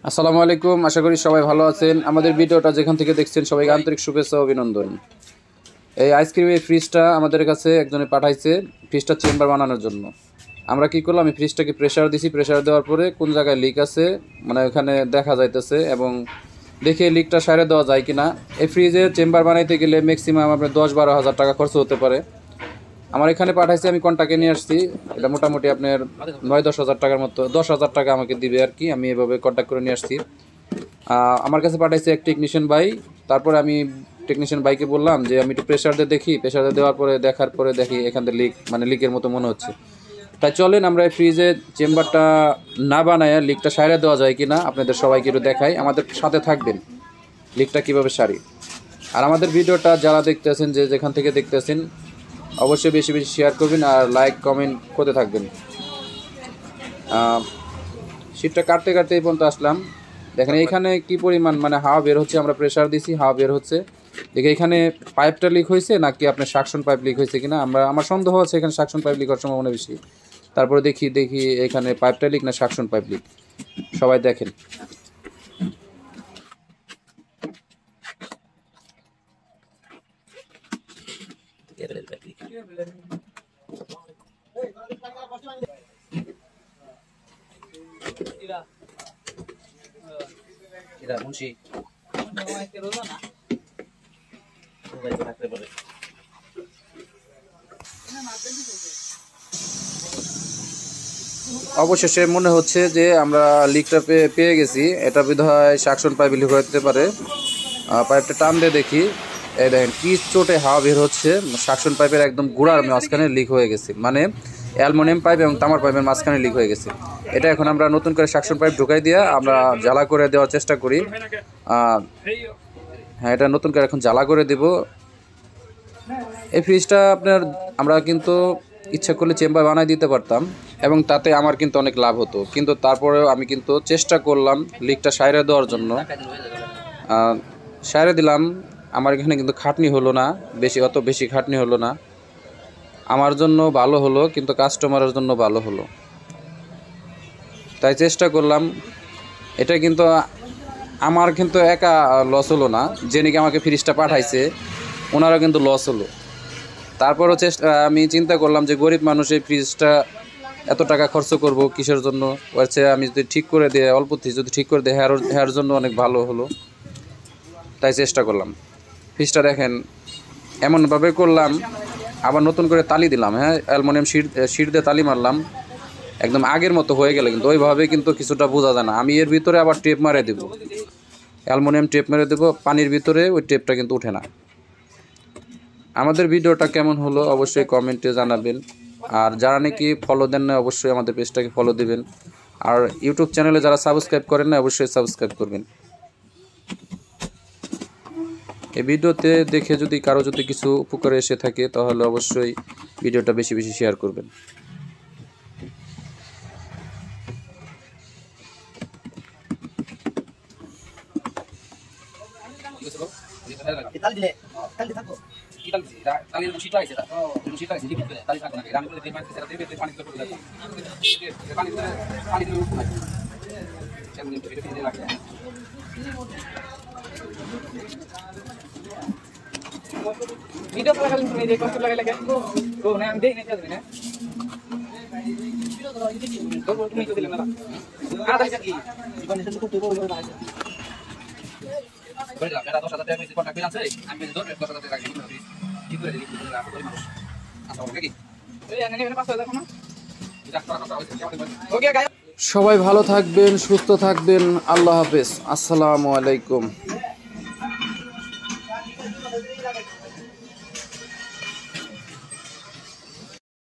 আসসালামু আলাইকুম, আশা করি সবাই ভালো আছেন। আমাদের ভিডিওটা যেখান থেকে দেখছেন সবাইকে আন্তরিক শুভেচ্ছা ও অভিনন্দন। এই আইসক্রিমের ফ্রিজটা আমাদের কাছে একজনে পাঠাইছে, ফ্রিজটা চেম্বার বানানোর জন্য। আমরা কি করলাম, আমি ফ্রিজটাকে প্রেসার দিছি, প্রেসার দেওয়ার পরে কোন জায়গায় লিক আছে মানে ওখানে দেখা যাইতেছে এবং দেখে লিকটা সারে দেওয়া যায় কিনা। এই ফ্রিজে চেম্বার বানাইতে গেলে ম্যাক্সিমাম আপনার 10-12 হাজার টাকা খরচ হতে পারে। আমার এখানে পাঠাইছে, আমি কন্টাক্টে নিয়ে আসছি, এটা মোটামুটি আপনার 9-10 হাজার টাকার মতো, 10 হাজার টাকা আমাকে দিবে আর কি। আমি এভাবে কন্ট্যাক্ট করে নিয়ে আসছি। আমার কাছে পাঠাইছে এক টেকনিশিয়ান ভাই। তারপরে আমি টেকনিশিয়ান ভাইকে বললাম যে আমি একটু প্রেশার দিয়ে দেখি, প্রেশার দিয়ে দেওয়ার পরে দেখার পরে দেখি এখান থেকে লিক মানে লিকের মতো মনে হচ্ছে। তাই চলেন আমরা এই ফ্রিজে চেম্বারটা না বানায় লিকটা সারিয়ে দেওয়া যায় কিনা আপনাদের সবাইকে একটু দেখাই। আমাদের সাথে থাকবেন, লিকটা কীভাবে সারি। আর আমাদের ভিডিওটা যারা দেখতেছেন, যে যেখান থেকে দেখতেছেন, অবশ্যই বেশি বেশি শেয়ার করবেন আর লাইক কমেন্ট করতে থাকবেন। শীতটা কাটতে কাটতে এই পর্যন্ত আসলাম। দেখেন এইখানে কি পরিমাণ মানে হাওয়া বের হচ্ছে, আমরা প্রেসার দিছি, হাওয়া বের হচ্ছে। দেখে এখানে পাইপটা লিক হয়েছে নাকি আপনার সাকশন পাইপ লিক হয়েছে কিনা, আমার সন্দেহ আছে এখানে সাকশন পাইপ লিক হওয়ার সম্ভাবনা বেশি। তারপরে দেখি এখানে পাইপটা লিক না সাকশন পাইপ লিক। সবাই দেখেন। অবশেষে মনে হচ্ছে যে আমরা লিকটা পেয়ে গেছি। এটা বোধহয় সাকশন পাইপ লিক হতে পারে। পাইপটা টান দিয়ে দেখি, এই দেখেন কি চোটে হাওয়া বের হচ্ছে। সাকশন পাইপের একদম গোড়ার মাঝখানে লিক হয়ে গেছে, মানে অ্যালুমিনিয়াম পাইপ এবং তামার পাইপের মাঝখানে লিক হয়ে গেছে। এটা এখন আমরা নতুন করে সাকশন পাইপ ঢুকাই দিয়ে আমরা জ্বালা করে দেওয়ার চেষ্টা করি। হ্যাঁ, এটা নতুন করে এখন জ্বালা করে দেব। এই ফ্রিজটা আমরা কিন্তু ইচ্ছা করলে চেম্বার বানাই দিতে পারতাম এবং তাতে আমার কিন্তু অনেক লাভ হতো, কিন্তু তারপরেও আমি কিন্তু চেষ্টা করলাম লিকটা সাইরে দেওয়ার জন্য। সাইরে দিলাম, আমার এখানে কিন্তু খাটনি হলো না, অত বেশি খাটনি হলো না। আমার জন্য ভালো হলো, কিন্তু কাস্টমারের জন্য ভালো হলো। তাই চেষ্টা করলাম। এটা কিন্তু আমার কিন্তু একা লস হলো না, যে নাকি আমাকে ফ্রিজটা পাঠাইছে ওনারা কিন্তু লস হলো। তারপরও আমি চিন্তা করলাম যে গরিব মানুষ এই ফ্রিজটা এত টাকা খরচ করব কিসের জন্য, হচ্ছে আমি যদি ঠিক করে দিই, অল্প যদি ঠিক করে দিই হেয়ার জন্য অনেক ভালো হলো। তাই চেষ্টা করলাম। ফ্রিজটা দেখেন এমনভাবে করলাম, আবার নতুন করে তালি দিলাম। হ্যাঁ, অ্যালুমিনিয়াম শিট দিয়ে তালি মারলাম, একদম আগের মতো হয়ে গেলে কিন্তু ওইভাবে কিন্তু কিছুটা বোঝা যায় না। আমি এর ভিতরে আবার টেপ মারে দেবো, অ্যালুমিনিয়াম টেপ মেরে দেবো পানির ভিতরে, ওই টেপটা কিন্তু ওঠে না। আমাদের ভিডিওটা কেমন হলো অবশ্যই কমেন্টে জানাবেন। আর যারা নাকি ফলো দেন না অবশ্যই আমাদের পেজটাকে ফলো দিবেন। আর ইউটিউব চ্যানেলে যারা সাবস্ক্রাইব করেন না অবশ্যই সাবস্ক্রাইব করবেন। এই ভিডিওতে দেখে যদি কারো কিছু উপকারে এসে থাকে তাহলে অবশ্যই ভিডিওটা বেশি বেশি শেয়ার করবেন। ভিডিও চলাকালীন তুমি যে কষ্ট লাগাইলে কেন তো না আমি দেই না দিই না তো তুমি তো দিলে না আদা কি জীবনে তো খুব তো বড় আছে বড় এটা 10,000 টাকা আমি কন্টাক্ট করে আছে আমি 10,000 টাকা রাখি ঠিক করে দিই না করি মানুষ আচ্ছা ওকে কি এই এনে নেবেন 5,000 টাকা না ওকে গায়। সবাই ভালো থাকবেন, সুস্থ থাকবেন। আল্লাহ হাফেজ। আসসালামু আলাইকুম।